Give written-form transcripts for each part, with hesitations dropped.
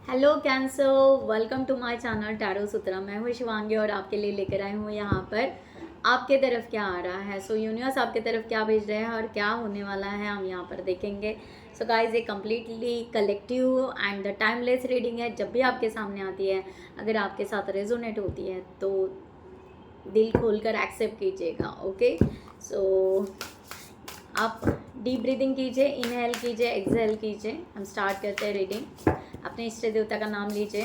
Hello Cancer, welcome to my channel tarot Sutra. मैं हूँ शिवांगी और आपके लिए लेकर आई हूँ यहाँ पर आपके तरफ क्या आ रहा है। यूनिवर्स आपके तरफ क्या भेज रहे हैं और क्या होने वाला है हम यहाँ पर देखेंगे। गाइस, ये completely collective and the timeless reading है। जब भी आपके सामने आती है, अगर आपके साथ रेजोनेट होती है तो दिल खोलकर एक्सेप्ट कीजिएगा। ओके, आप डीप ब्रीदिंग कीजिए, इनहेल कीजिए, एक्सहेल कीजिए। हम स्टार्ट करते हैं रीडिंग। अपने इष्ट देवता का नाम लीजिए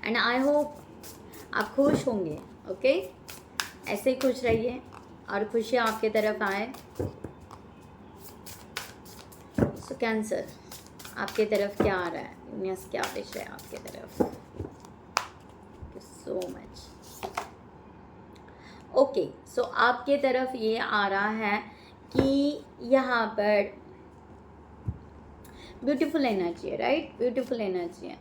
एंड आई होप आप खुश होंगे। ओके, ऐसे ही खुश रहिए और खुशियाँ आपके तरफ आए। कैंसर, आपके तरफ क्या आ रहा है? यूनिवर्स क्या विश है आपके तरफ? So much. ओके, आपके तरफ ये आ रहा है कि यहाँ पर ब्यूटीफुल एनर्जी है, राइट? ब्यूटीफुल एनर्जी है।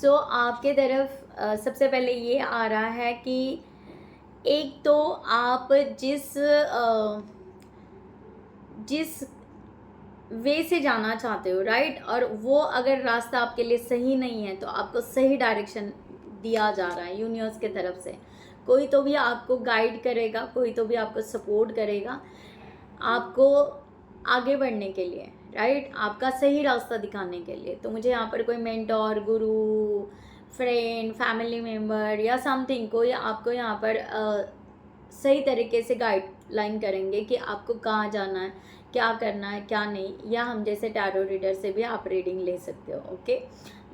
आपके तरफ सबसे पहले ये आ रहा है कि एक तो आप जिस वे से जाना चाहते हो, राइट, और वो अगर रास्ता आपके लिए सही नहीं है तो आपको सही डायरेक्शन दिया जा रहा है यूनिवर्स के तरफ से। कोई तो भी आपको गाइड करेगा, कोई तो भी आपको सपोर्ट करेगा आपको आगे बढ़ने के लिए, राइट, आपका सही रास्ता दिखाने के लिए। तो मुझे यहाँ पर कोई मेंटोर, गुरु, फ्रेंड, फैमिली मेम्बर या समथिंग कोई आपको यहाँ पर सही तरीके से गाइडलाइन करेंगे कि आपको कहाँ जाना है, क्या करना है, क्या नहीं। या हम जैसे टैरो रीडर से भी आप रीडिंग ले सकते हो। Okay,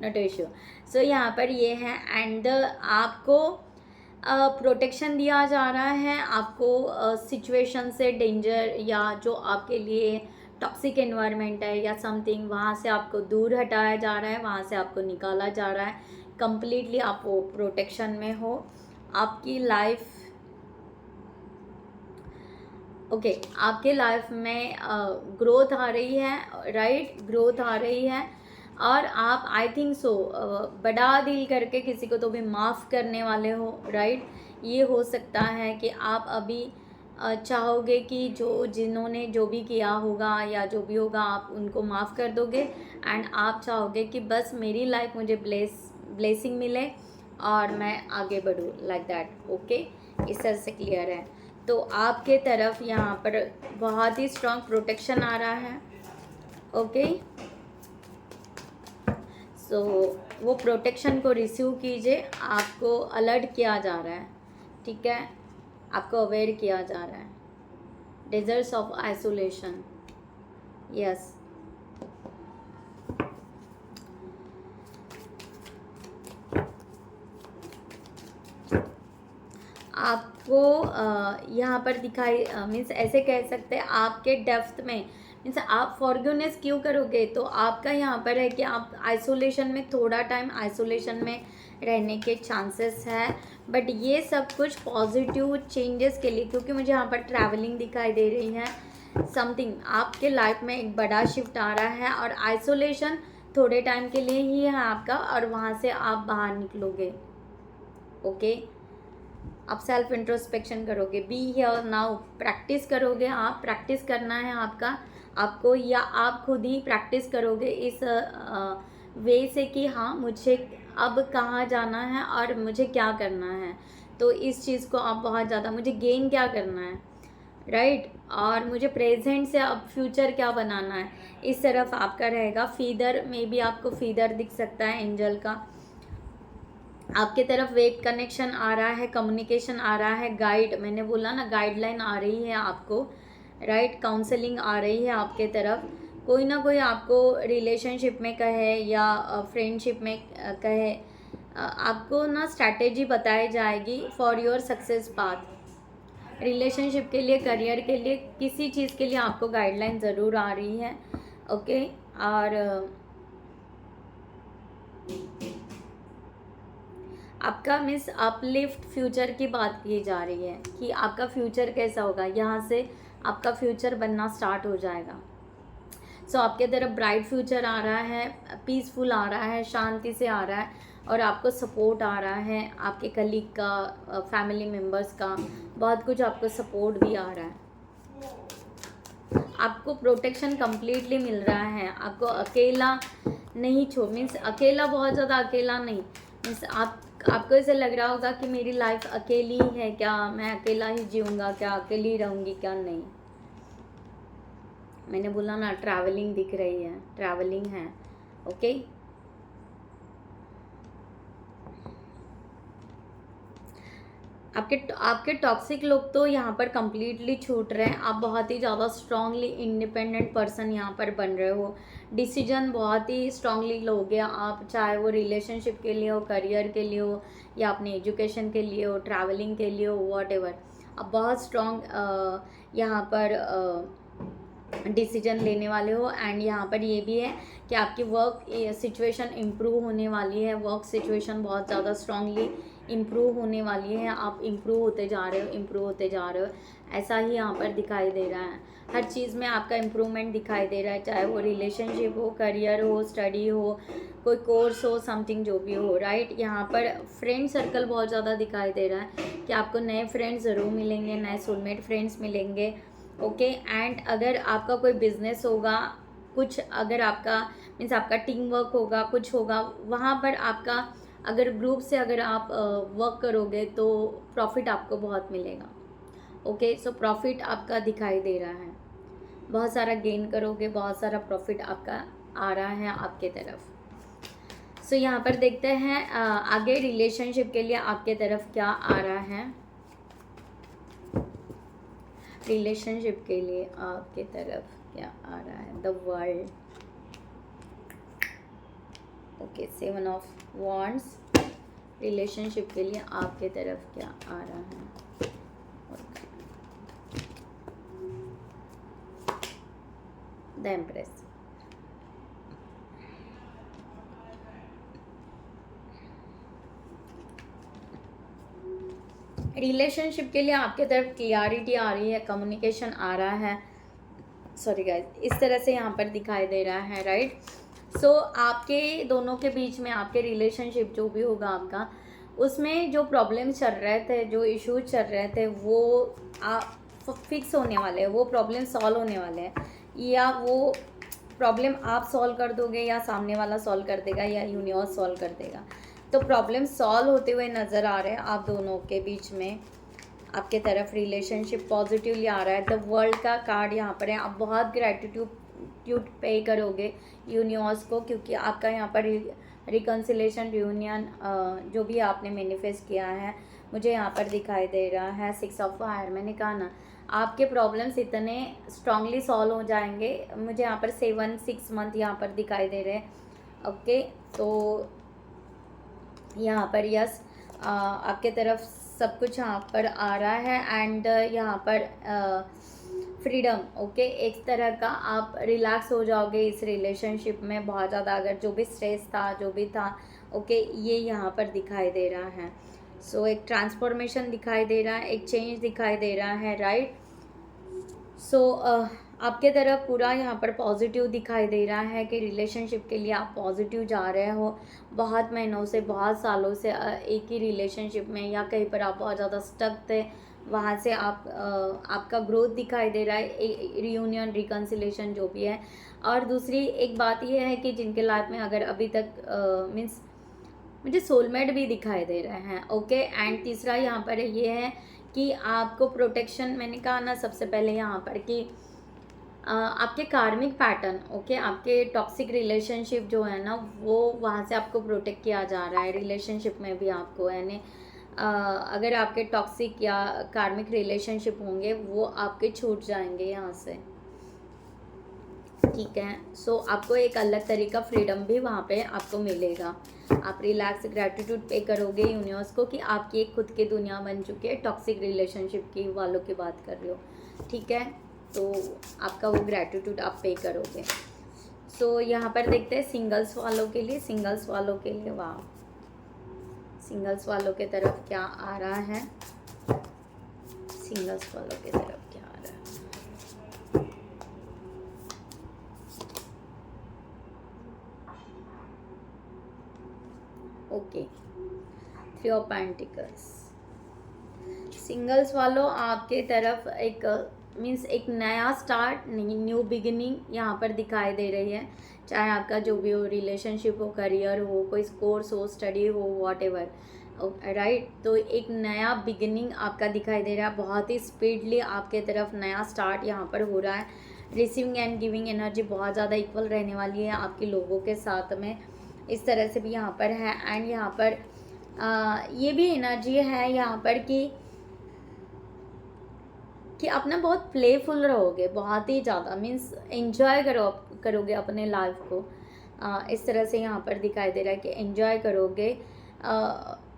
not issue. यहाँ पर ये है एंड आपको प्रोटेक्शन दिया जा रहा है। आपको सिचुएशन से, डेंजर या जो आपके लिए टॉक्सिक एनवायरनमेंट है या समथिंग, वहाँ से आपको दूर हटाया जा रहा है, वहाँ से आपको निकाला जा रहा है। कंप्लीटली आप वो प्रोटेक्शन में हो। आपकी लाइफ आपके लाइफ में ग्रोथ आ रही है, राइट, ग्रोथ आ रही है। और आप आई थिंक सो बड़ा दिल करके किसी को तो भी माफ़ करने वाले हो, राइट। ये हो सकता है कि आप अभी चाहोगे कि जिन्होंने जो भी किया होगा या जो भी होगा आप उनको माफ़ कर दोगे एंड आप चाहोगे कि बस मेरी लाइफ मुझे ब्लेसिंग मिले और मैं आगे बढ़ूँ, लाइक दैट। ओके, इस तरह से क्लियर है। तो आपके तरफ यहाँ पर बहुत ही स्ट्रॉन्ग प्रोटेक्शन आ रहा है। ओके, वो प्रोटेक्शन को रिसीव कीजिए। आपको अलर्ट किया जा रहा है, ठीक है, आपको अवेयर किया जा रहा है। Desserts of isolation, yes. आपको यहाँ पर दिखाई मीन्स ऐसे कह सकते हैं आपके डेप्थ में, मीन्स आप फॉरगिवनेस क्यों करोगे? तो आपका यहाँ पर है कि आप आइसोलेशन में, थोड़ा टाइम आइसोलेशन में रहने के चांसेस है। बट ये सब कुछ पॉजिटिव चेंजेस के लिए, क्योंकि मुझे यहाँ पर ट्रैवलिंग दिखाई दे रही है। समथिंग आपके लाइफ में एक बड़ा शिफ्ट आ रहा है और आइसोलेशन थोड़े टाइम के लिए ही है आपका, और वहाँ से आप बाहर निकलोगे। ओके, आप सेल्फ इंट्रोस्पेक्शन करोगे, बी हियर नाउ, प्रैक्टिस करोगे। आप प्रैक्टिस करना है आपको, या आप खुद ही प्रैक्टिस करोगे इस वे से कि हाँ, मुझे अब कहाँ जाना है और मुझे क्या करना है। तो इस चीज़ को आप बहुत ज़्यादा, मुझे गेन क्या करना है, राइट, और मुझे प्रेजेंट से अब फ्यूचर क्या बनाना है, इस तरफ आपका रहेगा। फीदर में भी आपको फीदर दिख सकता है, एंजल का। आपके तरफ वेट कनेक्शन आ रहा है, कम्युनिकेशन आ रहा है, गाइड, मैंने बोला ना, गाइडलाइन आ रही है आपको, राइट, काउंसलिंग आ रही है आपके तरफ। कोई ना कोई आपको रिलेशनशिप में कहे या फ्रेंडशिप में कहे, आपको ना स्ट्रैटेजी बताई जाएगी for your success path. Relationship के लिए, करियर के लिए, किसी चीज़ के लिए आपको गाइडलाइन ज़रूर आ रही है। ओके, और आपका मिस अपलिफ्ट फ्यूचर की बात की जा रही है कि आपका फ्यूचर कैसा होगा। यहाँ से आपका फ्यूचर बनना स्टार्ट हो जाएगा। आपके तरफ ब्राइट फ्यूचर आ रहा है, पीसफुल आ रहा है, शांति से आ रहा है, और आपको सपोर्ट आ रहा है आपके कलीग का, फैमिली मेम्बर्स का, बहुत कुछ आपको सपोर्ट भी आ रहा है। आपको प्रोटेक्शन कंप्लीटली मिल रहा है, आपको अकेला नहीं छोड़, मीन्स अकेला बहुत ज़्यादा अकेला नहीं, मीन्स आपको ऐसे लग रहा होगा कि मेरी लाइफ अकेली है क्या, मैं अकेला ही जीऊँगा क्या, अकेली ही रहूँगी क्या, नहीं। मैंने बोला ना ट्रैवलिंग दिख रही है, ट्रैवलिंग है, ओके। आपके टॉक्सिक लोग तो यहाँ पर कंप्लीटली छूट रहे हैं, आप बहुत ही ज़्यादा स्ट्रांगली इंडिपेंडेंट पर्सन यहाँ पर बन रहे हो, डिसीजन बहुत ही स्ट्रांगली लोगे आप, चाहे वो रिलेशनशिप के लिए हो, करियर के लिए हो, या अपने एजुकेशन के लिए हो, ट्रैवलिंग के लिए हो, वॉट एवर, आप बहुत स्ट्रांग यहाँ पर डिसीजन लेने वाले हो। एंड यहाँ पर ये भी है कि आपकी वर्क सिचुएशन इम्प्रूव होने वाली है, वर्क सिचुएशन बहुत ज़्यादा स्ट्रांगली इम्प्रूव होने वाली है, आप इम्प्रूव होते जा रहे हो, इम्प्रूव होते जा रहे हो, ऐसा ही यहाँ पर दिखाई दे रहा है। हर चीज़ में आपका इम्प्रूवमेंट दिखाई दे रहा है, चाहे वो रिलेशनशिप हो, करियर हो, स्टडी हो, कोई कोर्स हो, समथिंग जो भी हो, राइट। यहाँ पर फ्रेंड सर्कल बहुत ज़्यादा दिखाई दे रहा है कि आपको नए फ्रेंड्स ज़रूर मिलेंगे, नए सोलमेट फ्रेंड्स मिलेंगे, ओके। एंड अगर आपका कोई बिजनेस होगा, कुछ अगर आपका मीन्स आपका टीम वर्क होगा, कुछ होगा, वहाँ पर आपका अगर ग्रुप से अगर आप वर्क करोगे तो प्रॉफिट आपको बहुत मिलेगा, ओके। सो प्रॉफिट आपका दिखाई दे रहा है, बहुत सारा गेन करोगे, बहुत सारा प्रॉफिट आपका आ रहा है आपके तरफ। सो यहाँ पर देखते हैं आगे रिलेशनशिप के लिए आपके तरफ क्या आ रहा है, रिलेशनशिप के लिए आपके तरफ क्या आ रहा है, the world, okay. 7 of wands, relationship के लिए आपके तरफ क्या आ रहा है, द एम्प्रेस, रिलेशनशिप के लिए आपके तरफ क्लियरिटी आ रही है, कम्युनिकेशन आ रहा है, सॉरी गाइस, इस तरह से यहाँ पर दिखाई दे रहा है, राइट। सो आपके दोनों के बीच में, आपके रिलेशनशिप जो भी होगा आपका, उसमें जो प्रॉब्लम्स चल रहे थे, जो इश्यूज चल रहे थे, वो फिक्स होने वाले हैं, वो प्रॉब्लम सॉल्व होने वाले हैं, या वो प्रॉब्लम आप सॉल्व कर दोगे, या सामने वाला सॉल्व कर देगा, या यूनिवर्स सॉल्व कर देगा। तो प्रॉब्लम सॉल्व होते हुए नज़र आ रहे हैं आप दोनों के बीच में, आपके तरफ रिलेशनशिप पॉजिटिवली आ रहा है। द वर्ल्ड का कार्ड यहाँ पर है, आप बहुत ग्रैटिट्यूड पे करोगे यूनिवर्स को, क्योंकि आपका यहाँ पर रिकन्सिलेशन, रियूनियन जो भी आपने मैनिफेस्ट किया है, मुझे यहाँ पर दिखाई दे रहा है। 6 ऑफ फायर, मैंने कहा ना आपके प्रॉब्लम्स इतने स्ट्रांगली सॉल्व हो जाएंगे, मुझे यहाँ पर 7-6 मंथ यहाँ पर दिखाई दे रहे हैं, ओके। तो यहाँ पर यस, आपके तरफ सब कुछ यहाँ पर आ रहा है। एंड यहाँ पर फ्रीडम, ओके, एक तरह का आप रिलैक्स हो जाओगे इस रिलेशनशिप में, बहुत ज़्यादा अगर जो भी स्ट्रेस था, जो भी था, ओके, ये यहाँ पर दिखाई दे रहा है। सो एक ट्रांसफॉर्मेशन दिखाई दे रहा है, एक चेंज दिखाई दे रहा है, राइट। सो आपके तरफ पूरा यहाँ पर पॉजिटिव दिखाई दे रहा है कि रिलेशनशिप के लिए आप पॉजिटिव जा रहे हो। बहुत महीनों से, बहुत सालों से एक ही रिलेशनशिप में या कहीं पर आप बहुत ज़्यादा स्टक थे, वहाँ से आपका ग्रोथ दिखाई दे रहा है, रियूनियन, रिकन्सिलेशन जो भी है। और दूसरी एक बात ये है कि जिनके लाइफ में अगर अभी तक मीन्स मुझे सोलमेट भी दिखाई दे रहे हैं, ओके। एंड तीसरा यहाँ पर ये है कि आपको प्रोटेक्शन, मैंने कहा ना सबसे पहले यहाँ पर कि आपके कार्मिक पैटर्न, ओके, आपके टॉक्सिक रिलेशनशिप जो है ना, वो वहाँ से आपको प्रोटेक्ट किया जा रहा है। रिलेशनशिप में भी आपको, यानी अगर आपके टॉक्सिक या कार्मिक रिलेशनशिप होंगे, वो आपके छूट जाएंगे यहाँ से, ठीक है। सो आपको एक अलग तरीका फ्रीडम भी वहाँ पे आपको मिलेगा। आप रिलैक्स, ग्रैटिट्यूड पे करोगे यूनिवर्स को कि आपकी एक खुद की दुनिया बन चुकी है, टॉक्सिक रिलेशनशिप की वालों की बात कर रही हो, ठीक है। तो आपका वो ग्रैटिट्यूड आप पे करोगे। सो यहाँ पर देखते हैं सिंगल्स वालों के लिए, सिंगल्स वालों के लिए, वाह, सिंगल्स वालों के तरफ क्या आ रहा है, सिंगल्स वालों के तरफ क्या आ रहा है, ओके। 3 ऑफ पेंटिकल्स, सिंगल्स वालों आपके तरफ एक मीन्स एक नया स्टार्ट, न्यू बिगिनिंग यहाँ पर दिखाई दे रही है। चाहे आपका जो भी हो, रिलेशनशिप हो, करियर हो, कोई कोर्स हो, स्टडी हो, वॉटेवर, राइट। तो एक नया बिगिनिंग आपका दिखाई दे रहा है, बहुत ही स्पीडली आपके तरफ नया स्टार्ट यहाँ पर हो रहा है। रिसीविंग एंड गिविंग एनर्जी बहुत ज़्यादा इक्वल रहने वाली है आपके लोगों के साथ में, इस तरह से भी यहाँ पर है। एंड यहाँ पर ये भी एनर्जी है यहाँ पर कि आप ना बहुत प्लेफुल रहोगे, बहुत ही ज़्यादा, मीन्स एंजॉय करोगे अपने लाइफ को। इस तरह से यहाँ पर दिखाई दे रहा है कि एंजॉय करोगे।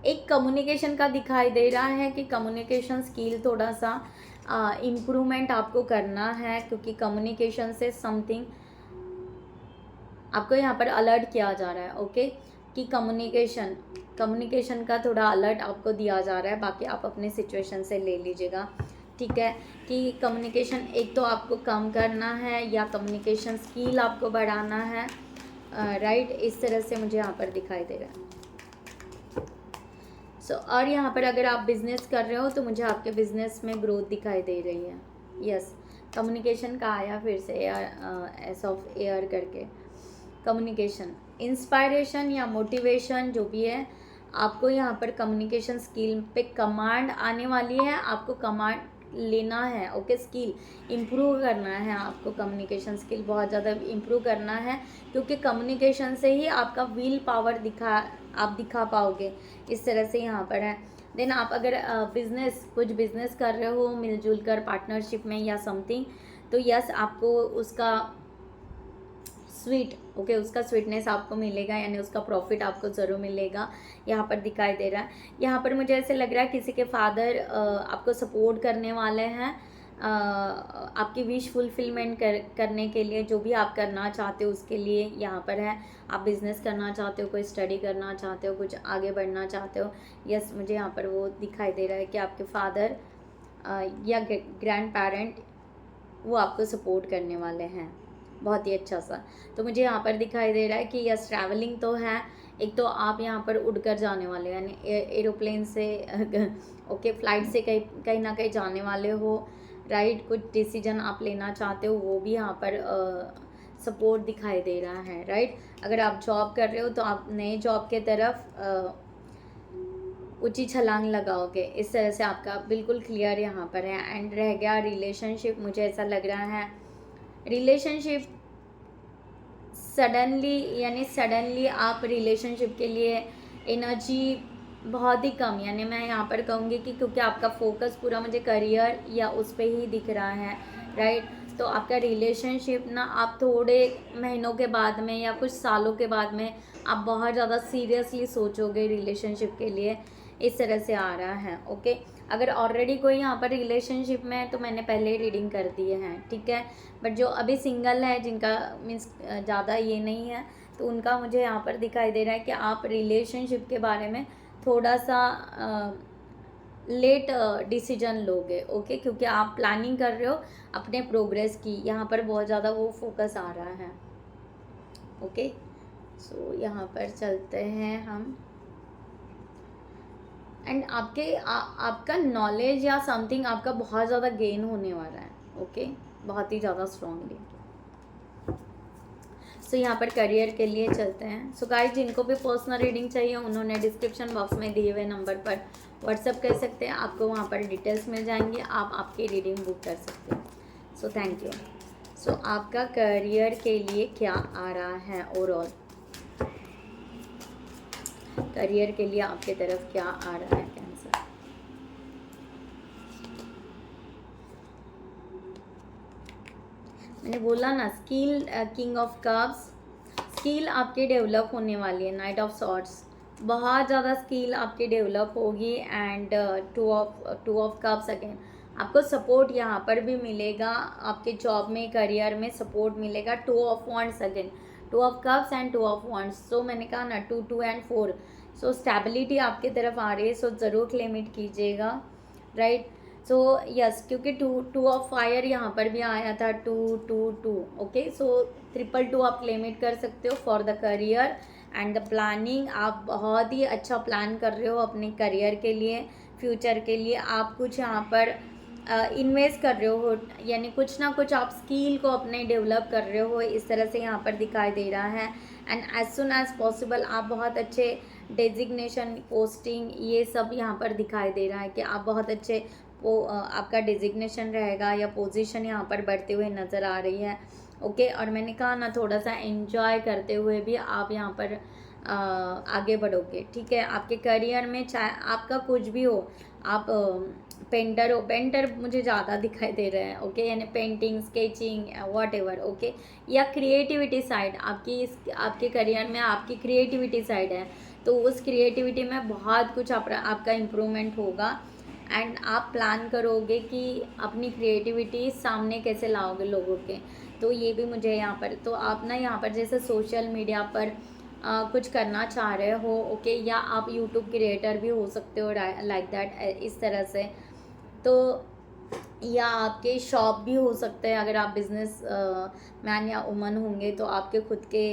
एक कम्युनिकेशन का दिखाई दे रहा है कि कम्युनिकेशन स्किल थोड़ा सा इम्प्रूवमेंट आपको करना है, क्योंकि कम्युनिकेशन से समथिंग आपको यहाँ पर अलर्ट किया जा रहा है, ओके, कि कम्युनिकेशन का थोड़ा अलर्ट आपको दिया जा रहा है। बाकी आप अपने सिचुएशन से ले लीजिएगा, ठीक है, कि कम्युनिकेशन एक तो आपको कम करना है या कम्युनिकेशन स्किल आपको बढ़ाना है, राइट। इस तरह से मुझे यहाँ पर दिखाई दे रहा है। और यहाँ पर अगर आप बिज़नेस कर रहे हो तो मुझे आपके बिज़नेस में ग्रोथ दिखाई दे रही है। यस, कम्युनिकेशन का आया फिर से एस ऑफ एयर करके। कम्युनिकेशन, इंस्पायरेशन या मोटिवेशन जो भी है, आपको यहाँ पर कम्युनिकेशन स्किल पे कमांड आने वाली है, आपको कमांड लेना है, ओके। स्किल इम्प्रूव करना है आपको, कम्युनिकेशन स्किल बहुत ज़्यादा इम्प्रूव करना है, क्योंकि कम्युनिकेशन से ही आपका विल पावर आप दिखा पाओगे, इस तरह से यहाँ पर है। देन आप अगर कुछ बिजनेस कर रहे हो मिलजुल कर पार्टनरशिप में या समथिंग, तो यस आपको उसका उसका स्वीटनेस आपको मिलेगा, यानी उसका प्रॉफिट आपको ज़रूर मिलेगा, यहाँ पर दिखाई दे रहा है। यहाँ पर मुझे ऐसे लग रहा है किसी के फादर आपको सपोर्ट करने वाले हैं, आपकी विश फुलफिलमेंट करने के लिए, जो भी आप करना चाहते हो उसके लिए यहाँ पर है। आप बिज़नेस करना चाहते हो, कोई स्टडी करना चाहते हो, कुछ आगे बढ़ना चाहते हो, यस मुझे यहाँ पर वो दिखाई दे रहा है कि आपके फादर या ग्रैंड पेरेंट वो आपको सपोर्ट करने वाले हैं, बहुत ही अच्छा सा। तो मुझे यहाँ पर दिखाई दे रहा है कि यस ट्रैवलिंग तो है, एक तो आप यहाँ पर उड़कर जाने वाले, यानी एरोप्लेन से ओके, फ्लाइट से कहीं ना कहीं जाने वाले हो, राइट। कुछ डिसीजन आप लेना चाहते हो, वो भी यहाँ पर सपोर्ट दिखाई दे रहा है, राइट। अगर आप जॉब कर रहे हो तो आप नए जॉब के तरफ ऊंची छलांग लगाओगे, इस तरह से आपका बिल्कुल क्लियर यहाँ पर है। एंड रह गया रिलेशनशिप, मुझे ऐसा लग रहा है रिलेशनशिप सडनली आप रिलेशनशिप के लिए एनर्जी बहुत ही कम, यानी मैं यहाँ पर कहूँगी कि क्योंकि आपका फोकस पूरा मुझे करियर या उस पर ही दिख रहा है, राइट। तो आपका रिलेशनशिप ना आप थोड़े महीनों के बाद में या कुछ सालों के बाद में आप बहुत ज़्यादा सीरियसली सोचोगे रिलेशनशिप के लिए, इस तरह से आ रहा है, ओके। अगर ऑलरेडी कोई यहाँ पर रिलेशनशिप में है तो मैंने पहले ही रीडिंग कर दिए हैं, ठीक है। बट जो अभी सिंगल है, जिनका मीन्स ज़्यादा ये नहीं है, तो उनका मुझे यहाँ पर दिखाई दे रहा है कि आप रिलेशनशिप के बारे में थोड़ा सा लेट डिसीजन लोगे, ओके, क्योंकि आप प्लानिंग कर रहे हो अपने प्रोग्रेस की, यहाँ पर बहुत ज़्यादा वो फोकस आ रहा है, ओके। सो यहाँ पर चलते हैं हम। एंड आपका नॉलेज या समथिंग आपका बहुत ज़्यादा गेन होने वाला है, ओके, बहुत ही ज़्यादा स्ट्रांगली। सो यहाँ पर करियर के लिए चलते हैं। सो गाइस, जिनको भी पर्सनल रीडिंग चाहिए उन्होंने डिस्क्रिप्शन बॉक्स में दिए हुए नंबर पर व्हाट्सअप कर सकते हैं, आपको वहाँ पर डिटेल्स मिल जाएंगी, आप आपकी रीडिंग बुक कर सकते हैं। सो थैंक यू। सो आपका करियर के लिए क्या आ रहा है ओवरऑल, करियर के लिए आपके तरफ क्या आ रहा है कैंसर। मैंने बोला ना, skill, king of cups, skill आपकी डेवलप होने वाली है। नाइट ऑफ सॉर्ड्स, बहुत ज़्यादा स्किल आपकी डेवलप होगी। And two of cups, again आपको सपोर्ट यहाँ पर भी मिलेगा, आपके जॉब में, करियर में सपोर्ट मिलेगा। Two of wands, again two of cups and two of wands. So मैंने कहा ना 2 2 एंड 4, सो स्टेबिलिटी आपकी तरफ आ रही है, सो ज़रूर क्लेम इट कीजिएगा, राइट। सो यस, क्योंकि टू ऑफ फायर यहाँ पर भी आया था, 2 2 2, ओके। सो 2 आप क्लेम इट कर सकते हो for the career and the planning. आप बहुत ही अच्छा प्लान कर रहे हो अपने करियर के लिए, फ्यूचर के लिए। आप कुछ यहाँ पर इन्वेस्ट कर रहे हो, यानी कुछ ना कुछ आप स्किल को अपने डेवलप कर रहे हो, इस तरह से यहाँ पर दिखाई दे रहा है। And as soon as possible आप बहुत अच्छे डेजिग्नेशन, पोस्टिंग, ये सब यहाँ पर दिखाई दे रहा है कि आप बहुत अच्छे आपका डेजिग्नेशन रहेगा या पोजीशन यहाँ पर बढ़ते हुए नज़र आ रही है। ओके, और मैंने कहा ना थोड़ा सा एंजॉय करते हुए भी आप यहाँ पर आगे बढ़ोगे। ठीक है, आपके करियर में चाहे आपका कुछ भी हो, आप पेंटर हो, पेंटर मुझे ज़्यादा दिखाई दे रहे हैं। ओके, यानी painting, sketching, what ever. Okay, या क्रिएटिविटी साइड आपके करियर में आपकी क्रिएटिविटी साइड है, तो उस क्रिएटिविटी में बहुत कुछ आपका इम्प्रूवमेंट होगा। एंड आप प्लान करोगे कि अपनी क्रिएटिविटी सामने कैसे लाओगे लोगों के, तो ये भी मुझे यहाँ पर, तो आप ना यहाँ पर जैसे सोशल मीडिया पर कुछ करना चाह रहे हो। ओके, या आप यूट्यूब क्रिएटर भी हो सकते हो, लाइक दैट, इस तरह से। तो या आपके शॉप भी हो सकते हैं, अगर आप बिजनेस मैन या वुमन होंगे तो आपके खुद के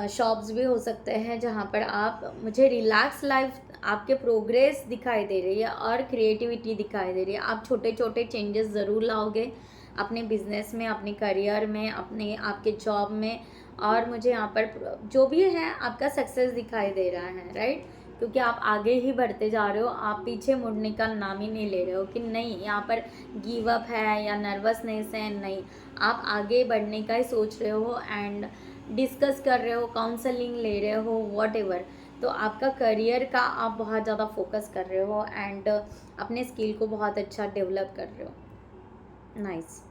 शॉप्स भी हो सकते हैं, जहाँ पर आप, मुझे रिलैक्स लाइफ आपके प्रोग्रेस दिखाई दे रही है और क्रिएटिविटी दिखाई दे रही है। आप छोटे छोटे चेंजेस ज़रूर लाओगे अपने बिजनेस में, अपने करियर में, अपने आपके जॉब में, और मुझे यहाँ पर जो भी है आपका सक्सेस दिखाई दे रहा है, राइट, क्योंकि आप आगे ही बढ़ते जा रहे हो, आप पीछे मुड़ने का नाम ही नहीं ले रहे हो कि नहीं यहाँ पर गिव अप है या नर्वसनेस है, नहीं, आप आगे बढ़ने का ही सोच रहे हो एंड डिस्कस कर रहे हो, काउंसलिंग ले रहे हो, वॉट एवर। तो आपका करियर का आप बहुत ज़्यादा फोकस कर रहे हो एंड अपने स्किल को बहुत अच्छा डेवलप कर रहे हो। नाइस।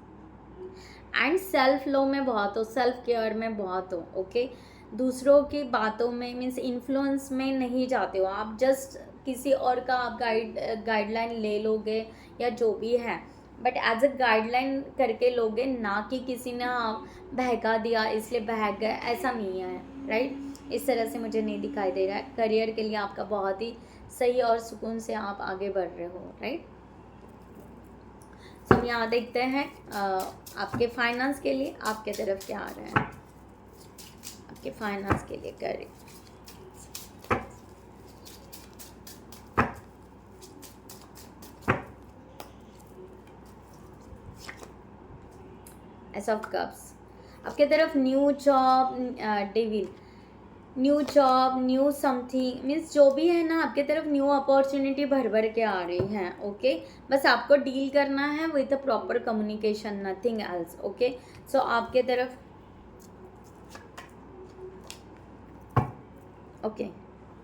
एंड सेल्फ लो में बहुत हो, सेल्फ केयर में बहुत हो। ओके, दूसरों की बातों में, मीन्स इन्फ्लुएंस में नहीं जाते हो आप, जस्ट किसी और का आप गाइडलाइन ले लोगे या जो भी है, बट एज अ गाइडलाइन करके लोगे, ना कि किसी ने बहका दिया इसलिए बहक गए, ऐसा नहीं है, राइट। इस तरह से मुझे नहीं दिखाई दे रहा है। करियर के लिए आपका बहुत ही सही और सुकून से आप आगे बढ़ रहे हो, राइट। हम यहाँ देखते हैं आपके फाइनेंस के लिए आपके तरफ क्या आ रहा है, आपके फाइनेंस के लिए करियर। एस ऑफ कप्स आपके तरफ new job, devil, new job, new something, means जो भी है ना, आपके तरफ न्यू अपॉर्चुनिटी भर भर के आ रही हैं। ओके, बस आपको डील करना है with a proper communication, nothing else. Okay, so आपके तरफ, ओके,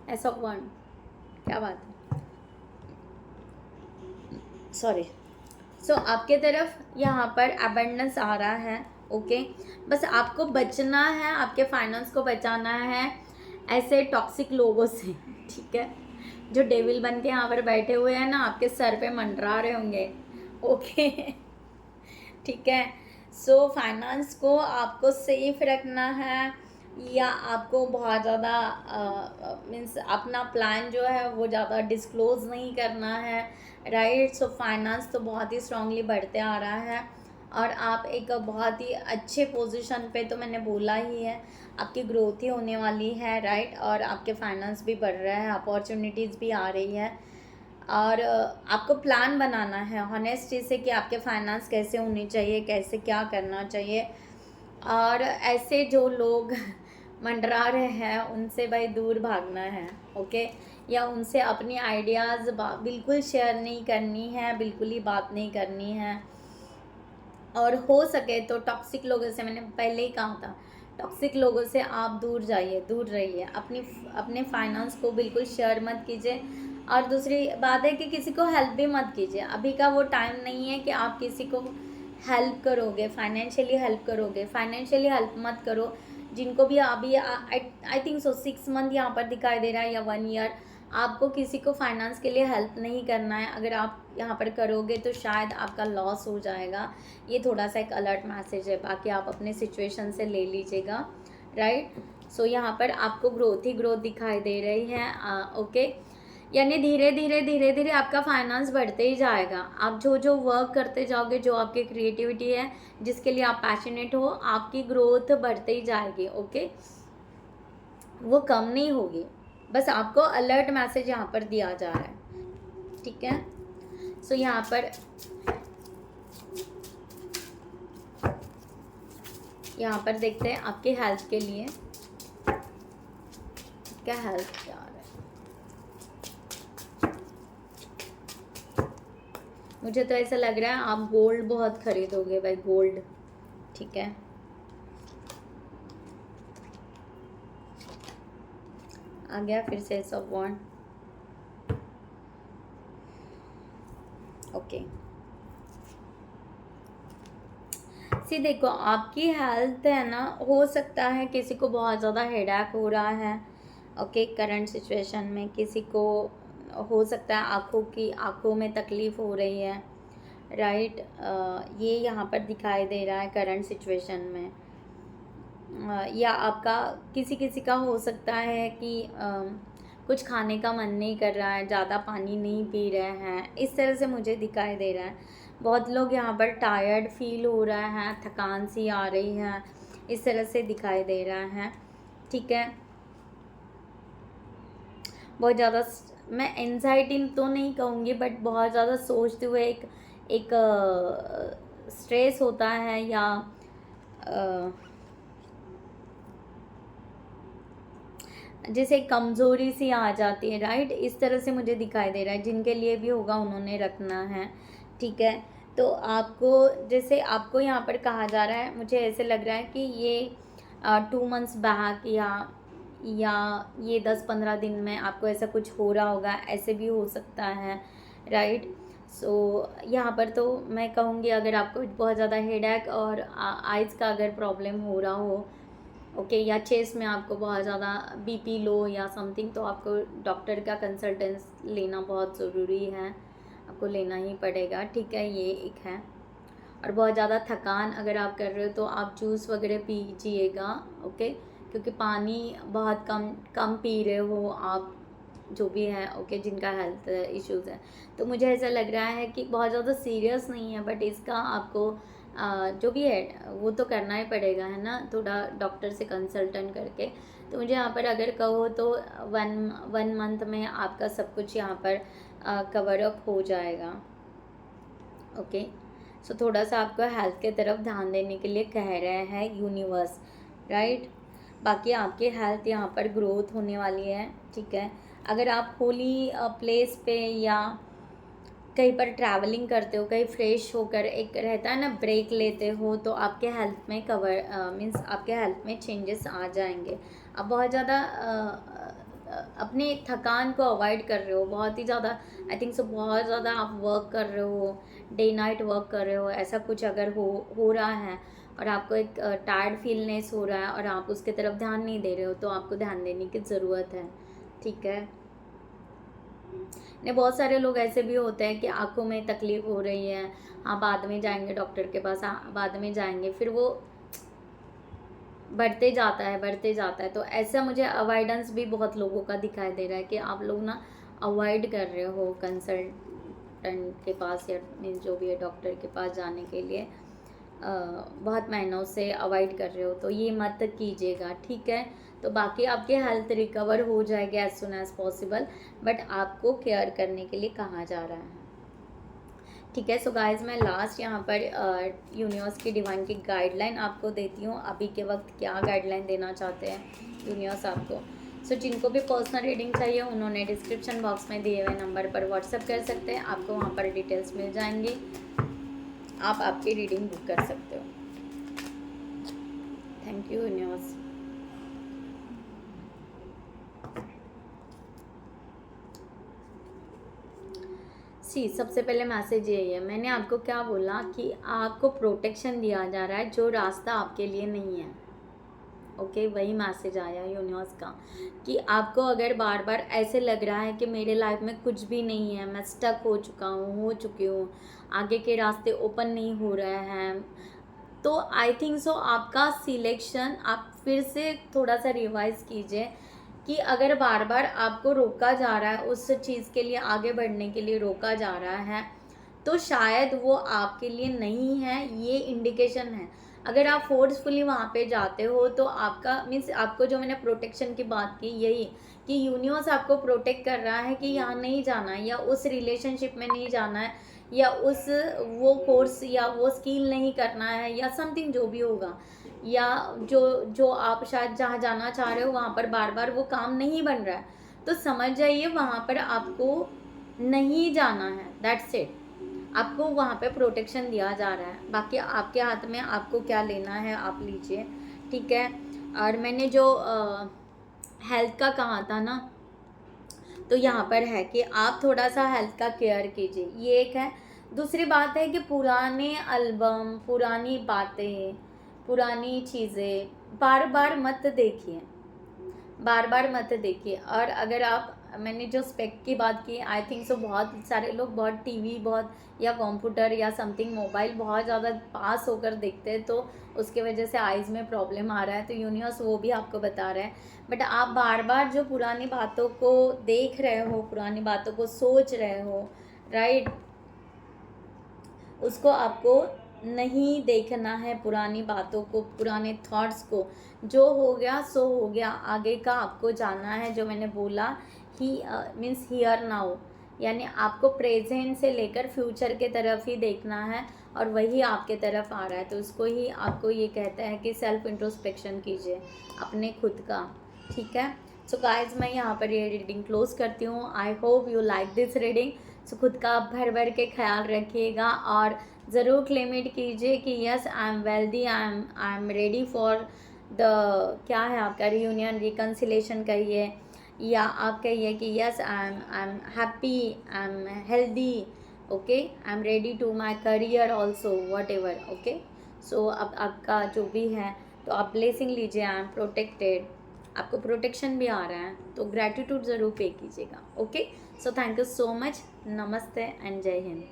एस ऑफ वन, क्या बात है, सॉरी। सो आपके तरफ यहाँ पर अबंडेंस आ रहा है। ओके, बस आपको बचना है, आपके फाइनेंस को बचाना है ऐसे टॉक्सिक लोगों से, ठीक है, जो डेविल बन के यहाँ पर बैठे हुए हैं ना, आपके सर पे मंडरा रहे होंगे। ओके, ठीक है। सो फाइनेंस को आपको सेफ रखना है, या आपको बहुत ज़्यादा मीन्स अपना प्लान जो है वो ज़्यादा डिस्क्लोज नहीं करना है, राइट। सो फाइनेंस तो बहुत ही स्ट्रांगली बढ़ते आ रहा है और आप एक बहुत ही अच्छे पोजीशन पे, तो मैंने बोला ही है, आपकी ग्रोथ ही होने वाली है, राइट। और आपके फाइनेंस भी बढ़ रहा है, अपॉर्चुनिटीज़ भी आ रही है, और आपको प्लान बनाना है हॉनेस्टी से कि आपके फाइनेंस कैसे होने चाहिए, कैसे क्या करना चाहिए। और ऐसे जो लोग मंडरा रहे हैं उनसे भाई दूर भागना है। ओके, या उनसे अपनी आइडियाज़ बिल्कुल शेयर नहीं करनी है, बिल्कुल ही बात नहीं करनी है। और हो सके तो टॉक्सिक लोगों से, मैंने पहले ही कहा था, टॉक्सिक लोगों से आप दूर जाइए, दूर रहिए, अपने फाइनेंस को बिल्कुल शेयर मत कीजिए। और दूसरी बात है कि किसी को हेल्प भी मत कीजिए, अभी का वो टाइम नहीं है कि आप किसी को हेल्प करोगे, फाइनेंशियली हेल्प करोगे, फाइनेंशियली हेल्प मत करो। जिनको भी अभी आई थिंक सो 6 मंथ यहाँ पर दिखाई दे रहा है या 1 ईयर, आपको किसी को फाइनेंस के लिए हेल्प नहीं करना है। अगर आप यहाँ पर करोगे तो शायद आपका लॉस हो जाएगा। ये थोड़ा सा एक अलर्ट मैसेज है, बाकी आप अपने सिचुएशन से ले लीजिएगा, राइट। सो यहाँ पर आपको ग्रोथ ही ग्रोथ दिखाई दे रही है। ओके, यानी धीरे धीरे धीरे धीरे आपका फाइनेंस बढ़ते ही जाएगा। आप जो जो वर्क करते जाओगे, जो आपकी क्रिएटिविटी है, जिसके लिए आप पैशनेट हो, आपकी ग्रोथ बढ़ते ही जाएगी। ओके, वो कम नहीं होगी, बस आपको अलर्ट मैसेज यहाँ पर दिया जा रहा है, ठीक है। सो यहाँ पर देखते हैं आपके हेल्थ के लिए क्या हेल्थ क्या आ रहा है। मुझे तो ऐसा लग रहा है आप गोल्ड बहुत खरीदोगे भाई, गोल्ड। ठीक है, आ गया फिर से एस ऑफ वॉन्ड। ओके, सी देखो आपकी हेल्थ है ना, हो सकता है किसी को बहुत ज़्यादा हेडेक हो रहा है। ओके, करंट सिचुएशन में किसी को हो सकता है आँखों में तकलीफ़ हो रही है, राइट। ये यहाँ पर दिखाई दे रहा है करंट सिचुएशन में। या आपका किसी का हो सकता है कि कुछ खाने का मन नहीं कर रहा है, ज़्यादा पानी नहीं पी रहे हैं, इस तरह से मुझे दिखाई दे रहा है। बहुत लोग यहाँ पर टायर्ड फील हो रहा है, थकान सी आ रही है, इस तरह से दिखाई दे रहा है। ठीक है, बहुत ज़्यादा मैं एंजाइटी तो नहीं कहूँगी, बट बहुत ज़्यादा सोचते हुए एक स्ट्रेस होता है, या जैसे कमज़ोरी सी आ जाती है, राइट। इस तरह से मुझे दिखाई दे रहा है। जिनके लिए भी होगा उन्होंने रखना है। ठीक है, तो आपको जैसे आपको यहाँ पर कहा जा रहा है, मुझे ऐसे लग रहा है कि ये 2 मंथ्स बैक या ये 10-15 दिन में आपको ऐसा कुछ हो रहा होगा, ऐसे भी हो सकता है, राइट। सो यहाँ पर तो मैं कहूँगी अगर आपको बहुत ज़्यादा हेडेक और आइज़ का अगर प्रॉब्लम हो रहा हो, ओके, या चेस्ट में आपको बहुत ज़्यादा बीपी लो या समथिंग, तो आपको डॉक्टर का कंसल्टेंस लेना बहुत ज़रूरी है, आपको लेना ही पड़ेगा। ठीक है, ये एक है। और बहुत ज़्यादा थकान अगर आप कर रहे हो तो आप जूस वगैरह पीजिएगा, ओके, क्योंकि पानी बहुत कम पी रहे हो आप, जो भी है, ओके, जिनका हेल्थ इश्यूज़ है। तो मुझे ऐसा लग रहा है कि बहुत ज़्यादा सीरियस नहीं है, बट इसका आपको जो भी है वो तो करना ही पड़ेगा, है ना, थोड़ा डॉक्टर से कंसल्टेंट करके। तो मुझे यहाँ पर अगर कहो तो वन मंथ में आपका सब कुछ यहाँ पर कवर अप हो जाएगा। ओके, सो थोड़ा सा आपको हेल्थ के तरफ ध्यान देने के लिए कह रहे हैं यूनिवर्स, राइट। बाकी आपकी हेल्थ यहाँ पर ग्रोथ होने वाली है। ठीक है, अगर आप होली प्लेस पे या कहीं पर ट्रैवलिंग करते हो, कहीं फ्रेश होकर एक रहता है ना ब्रेक लेते हो, तो आपके हेल्थ में मीन्स आपके हेल्थ में चेंजेस आ जाएंगे। आप बहुत ज़्यादा अपने थकान को अवॉइड कर रहे हो, बहुत ही ज़्यादा, आई थिंक सो, बहुत ज़्यादा आप वर्क कर रहे हो, डे नाइट वर्क कर रहे हो, ऐसा कुछ अगर हो रहा है और आपको एक टायर्ड फीलनेस हो रहा है और आप उसके तरफ ध्यान नहीं दे रहे हो, तो आपको ध्यान देने की ज़रूरत है। ठीक है, नहीं, बहुत सारे लोग ऐसे भी होते हैं कि आंखों में तकलीफ हो रही है, हाँ बाद में जाएंगे डॉक्टर के पास, हाँ बाद में जाएंगे, फिर वो बढ़ते जाता है। तो ऐसा मुझे अवॉइडेंस भी बहुत लोगों का दिखाई दे रहा है कि आप लोग ना अवॉइड कर रहे हो कंसल्टेंट के पास या जो भी है डॉक्टर के पास जाने के लिए, बहुत महीनों से अवॉइड कर रहे हो, तो ये मत कीजिएगा। ठीक है, तो बाकी आपके हेल्थ रिकवर हो जाएगी as soon as possible, but आपको केयर करने के लिए कहा जा रहा है। ठीक है, सो गाइज मैं लास्ट यहाँ पर यूनिवर्स की डिवाइन की गाइडलाइन आपको देती हूँ, अभी के वक्त क्या गाइडलाइन देना चाहते हैं यूनिवर्स आपको। सो जिनको भी पर्सनल रीडिंग चाहिए उन्होंने डिस्क्रिप्शन बॉक्स में दिए हुए नंबर पर व्हाट्सएप कर सकते हैं, आपको वहाँ पर डिटेल्स मिल जाएंगी, आप आपकी रीडिंग बुक कर सकते हो। Thank you universe. सी सबसे पहले मैसेज यही है, मैंने आपको क्या बोला कि आपको प्रोटेक्शन दिया जा रहा है जो रास्ता आपके लिए नहीं है। ओके, वही मैसेज आया यूनिवर्स का कि आपको अगर बार बार ऐसे लग रहा है कि मेरे लाइफ में कुछ भी नहीं है, मैं स्टक हो चुकी हूँ, आगे के रास्ते ओपन नहीं हो रहे हैं, तो आई थिंक सो आपका सिलेक्शन आप फिर से थोड़ा सा रिवाइज कीजिए कि अगर बार बार आपको रोका जा रहा है, उस चीज़ के लिए आगे बढ़ने के लिए रोका जा रहा है, तो शायद वो आपके लिए नहीं है, ये इंडिकेशन है। अगर आप फोर्सफुली वहाँ पे जाते हो तो आपका मीन्स आपको जो मैंने प्रोटेक्शन की बात की यही कि यूनिवर्स आपको प्रोटेक्ट कर रहा है कि यहाँ नहीं जाना है या उस रिलेशनशिप में नहीं जाना है या उस वो कोर्स या वो स्किल नहीं करना है या समथिंग जो भी होगा, या जो जो आप शायद जहाँ जाना चाह रहे हो वहाँ पर बार बार वो काम नहीं बन रहा है, तो समझ जाइए वहाँ पर आपको नहीं जाना है, दैट्स इट। आपको वहाँ पे प्रोटेक्शन दिया जा रहा है, बाकी आपके हाथ में आपको क्या लेना है आप लीजिए, ठीक है। और मैंने जो हेल्थ का कहा था ना, तो यहाँ पर है कि आप थोड़ा सा हेल्थ का केयर कीजिए, ये एक है। दूसरी बात है कि पुराने एल्बम, पुरानी बातें, पुरानी चीज़ें बार बार मत देखिए, बार बार मत देखिए। और अगर आप, मैंने जो स्पेक की बात की, आई थिंक सो बहुत सारे लोग बहुत टीवी बहुत या कंप्यूटर या समथिंग मोबाइल बहुत ज़्यादा पास होकर देखते हैं, तो उसके वजह से आइज़ में प्रॉब्लम आ रहा है, तो यूनिवर्स वो भी आपको बता रहा है। बट आप बार बार जो पुरानी बातों को देख रहे हो, पुरानी बातों को सोच रहे हो, राइट, उसको आपको नहीं देखना है, पुरानी बातों को, पुराने थॉट्स को। जो हो गया सो हो गया, आगे का आपको जानना है। जो मैंने बोला ही मीन्स हियर नाउ, यानी आपको प्रेजेंट से लेकर फ्यूचर के तरफ ही देखना है और वही आपके तरफ आ रहा है, तो उसको ही आपको ये कहता है कि सेल्फ इंट्रोस्पेक्शन कीजिए अपने खुद का, ठीक है। सो गाइज मैं यहाँ पर ये रीडिंग क्लोज करती हूँ। I hope you like this reading. So खुद का भर भर के ख्याल रखिएगा और ज़रूर क्लेमिट कीजिए कि yes I M wealthy, I am ready for the, क्या है आपका, रियूनियन, रिकन्सिलेशन कहिए, या आप कहिए कि yes I am happy, I am healthy, okay, I am ready to my career also, whatever, okay. So अब आपका जो भी है तो आप ब्लेसिंग लीजिए, आई एम प्रोटेक्टेड, आपको प्रोटेक्शन भी आ रहा है, तो ग्रैटिट्यूड ज़रूर पे कीजिएगा, ओके। So thank you so much, नमस्ते एंड जय हिंद।